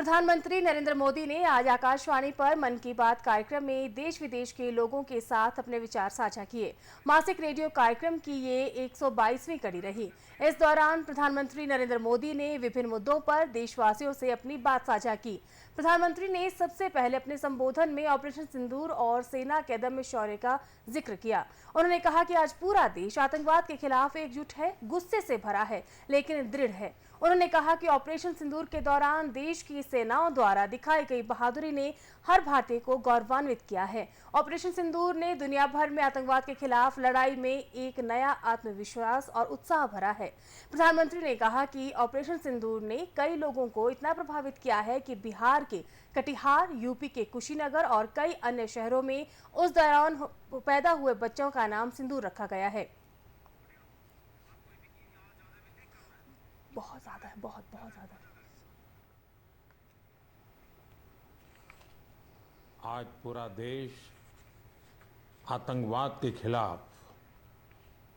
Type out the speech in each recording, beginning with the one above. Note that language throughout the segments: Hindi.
प्रधानमंत्री नरेंद्र मोदी ने आज आकाशवाणी पर मन की बात कार्यक्रम में देश विदेश के लोगों के साथ अपने विचार साझा किए। मासिक रेडियो कार्यक्रम की ये 122वीं कड़ी रही। इस दौरान प्रधानमंत्री नरेंद्र मोदी ने विभिन्न मुद्दों पर देशवासियों से अपनी बात साझा की। प्रधानमंत्री ने सबसे पहले अपने संबोधन में ऑपरेशन सिंदूर और सेना के अदम्य शौर्य का जिक्र किया। उन्होंने कहा कि आज पूरा देश आतंकवाद के खिलाफ एकजुट है, गुस्से से भरा है लेकिन दृढ़ है। उन्होंने कहा कि ऑपरेशन सिंदूर के दौरान देश की सेनाओं द्वारा दिखाई गई बहादुरी ने हर भारतीय को गौरवान्वित किया है। ऑपरेशन सिंदूर ने दुनिया भर में आतंकवाद के खिलाफ लड़ाई में एक नया आत्मविश्वास और उत्साह भरा है। प्रधानमंत्री ने कहा कि ऑपरेशन सिंदूर ने कई लोगों को इतना प्रभावित किया है कि बिहार के कटिहार, यूपी के कुशीनगर और कई अन्य शहरों में उस दौरान पैदा हुए बच्चों का नाम सिंदूर रखा गया है। बहुत ज्यादा है, बहुत ज्यादा है। आज पूरा देश आतंकवाद के खिलाफ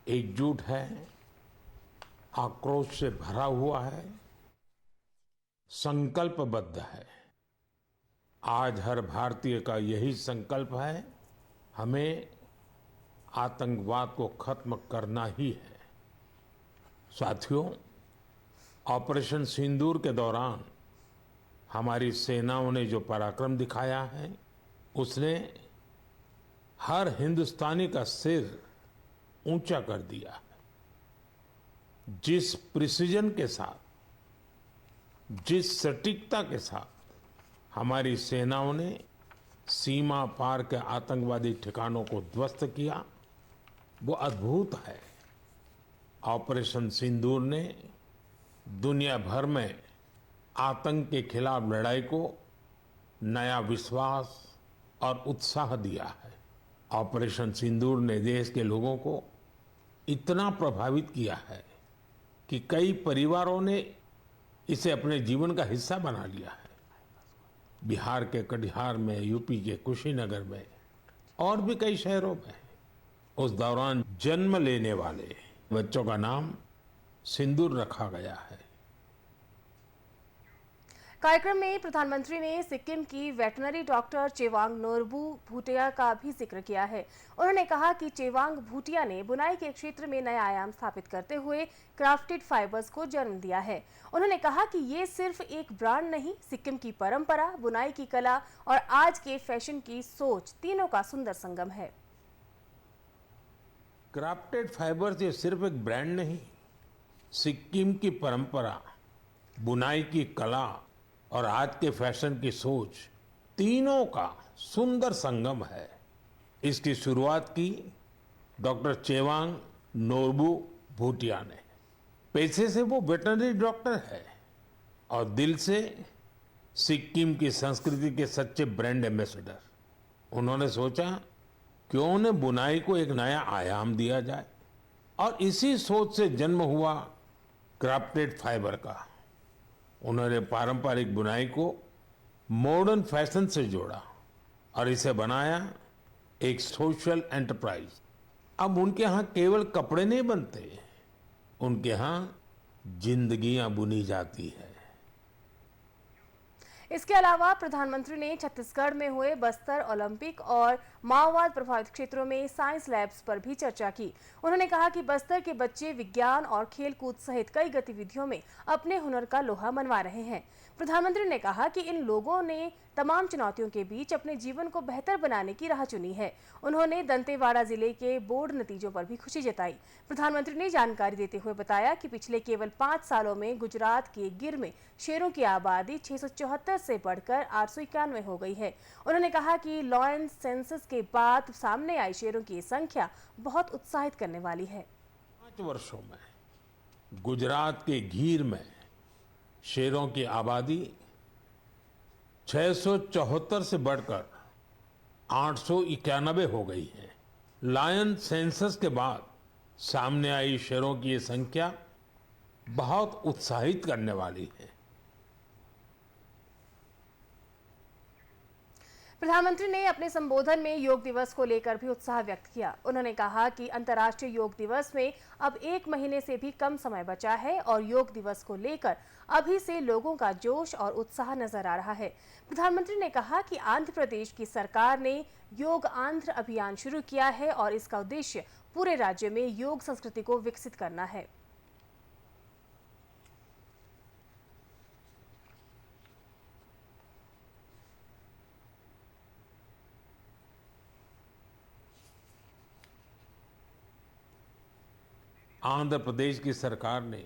एकजुट है, आक्रोश से भरा हुआ है, संकल्पबद्ध है। आज हर भारतीय का यही संकल्प है, हमें आतंकवाद को खत्म करना ही है। साथियों, ऑपरेशन सिंदूर के दौरान हमारी सेनाओं ने जो पराक्रम दिखाया है, उसने हर हिंदुस्तानी का सिर ऊंचा कर दिया है। जिस प्रिसीजन के साथ, जिस सटीकता के साथ हमारी सेनाओं ने सीमा पार के आतंकवादी ठिकानों को ध्वस्त किया, वो अद्भुत है। ऑपरेशन सिंदूर ने दुनिया भर में आतंक के खिलाफ लड़ाई को नया विश्वास और उत्साह दिया है। ऑपरेशन सिंदूर ने देश के लोगों को इतना प्रभावित किया है कि कई परिवारों ने इसे अपने जीवन का हिस्सा बना लिया है। बिहार के कटिहार में, यूपी के कुशीनगर में और भी कई शहरों में उस दौरान जन्म लेने वाले बच्चों का नाम सिंदूर रखा गया है। कार्यक्रम में प्रधानमंत्री ने सिक्किम की वेटनरी डॉक्टर चेवांग नोरबू भूटिया का भी जिक्र किया है। उन्होंने कहा कि चेवांग भूटिया ने बुनाई के क्षेत्र में नया आयाम स्थापित करते हुए क्राफ्टेड फाइबर्स को जन्म दिया है। उन्होंने कहा कि ये सिर्फ एक ब्रांड नहीं, सिक्किम की परंपरा, बुनाई की कला और आज के फैशन की सोच, तीनों का सुंदर संगम है। क्राफ्टेड फाइबर्स ये सिर्फ एक ब्रांड नहीं, सिक्किम की परंपरा, बुनाई की कला और आज के फैशन की सोच, तीनों का सुंदर संगम है। इसकी शुरुआत की डॉक्टर चेवांग नोरबू भूटिया ने। पैसे से वो वेटरनरी डॉक्टर है और दिल से सिक्किम की संस्कृति के सच्चे ब्रांड एम्बेसडर। उन्होंने सोचा क्यों न बुनाई को एक नया आयाम दिया जाए और इसी सोच से जन्म हुआ क्राफ्टेड फाइबर का। उन्होंने पारंपरिक बुनाई को मॉडर्न फैशन से जोड़ा और इसे बनाया एक सोशल एंटरप्राइज। अब उनके यहाँ केवल कपड़े नहीं बनते, उनके यहाँ जिंदगियां बुनी जाती है। इसके अलावा प्रधानमंत्री ने छत्तीसगढ़ में हुए बस्तर ओलंपिक और माओवाद प्रभावित क्षेत्रों में साइंस लैब्स पर भी चर्चा की। उन्होंने कहा कि बस्तर के बच्चे विज्ञान और खेलकूद सहित कई गतिविधियों में अपने हुनर का लोहा मनवा रहे हैं। प्रधानमंत्री ने कहा कि इन लोगों ने तमाम चुनौतियों के बीच अपने जीवन को बेहतर बनाने की राह चुनी है। उन्होंने दंतेवाड़ा जिले के बोर्ड नतीजों पर भी खुशी जताई। प्रधानमंत्री ने जानकारी देते हुए बताया कि पिछले केवल 5 सालों में गुजरात के गिर में शेरों की आबादी 674 से बढ़कर 891 हो गई है। उन्होंने कहा कि लॉयन सेंसस के बाद सामने आई शेरों की संख्या बहुत उत्साहित करने वाली है। 5 वर्षों में गुजरात के गीर में शेरों की आबादी 674 से बढ़कर 891 हो गई है। लायन सेंसस के बाद सामने आई शेरों की ये संख्या बहुत उत्साहित करने वाली है। प्रधानमंत्री ने अपने संबोधन में योग दिवस को लेकर भी उत्साह व्यक्त किया। उन्होंने कहा कि अंतर्राष्ट्रीय योग दिवस में अब 1 महीने से भी कम समय बचा है और योग दिवस को लेकर अभी से लोगों का जोश और उत्साह नजर आ रहा है। प्रधानमंत्री ने कहा कि आंध्र प्रदेश की सरकार ने योग आंध्र अभियान शुरू किया है और इसका उद्देश्य पूरे राज्य में योग संस्कृति को विकसित करना है। आंध्र प्रदेश की सरकार ने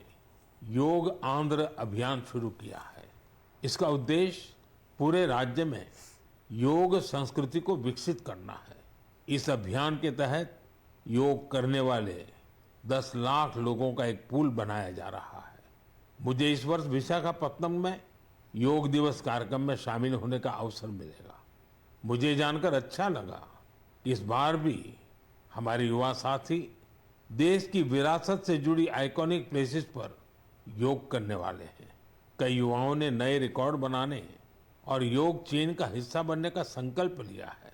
योग आंध्र अभियान शुरू किया है। इसका उद्देश्य पूरे राज्य में योग संस्कृति को विकसित करना है। इस अभियान के तहत योग करने वाले 10 लाख लोगों का एक पूल बनाया जा रहा है। मुझे इस वर्ष विशाखापत्तनम में योग दिवस कार्यक्रम में शामिल होने का अवसर मिलेगा। मुझे जानकर अच्छा लगा कि इस बार भी हमारे युवा साथी देश की विरासत से जुड़ी आइकॉनिक प्लेसेस पर योग करने वाले हैं। कई युवाओं ने नए रिकॉर्ड बनाने और योग चेन का हिस्सा बनने का संकल्प लिया है।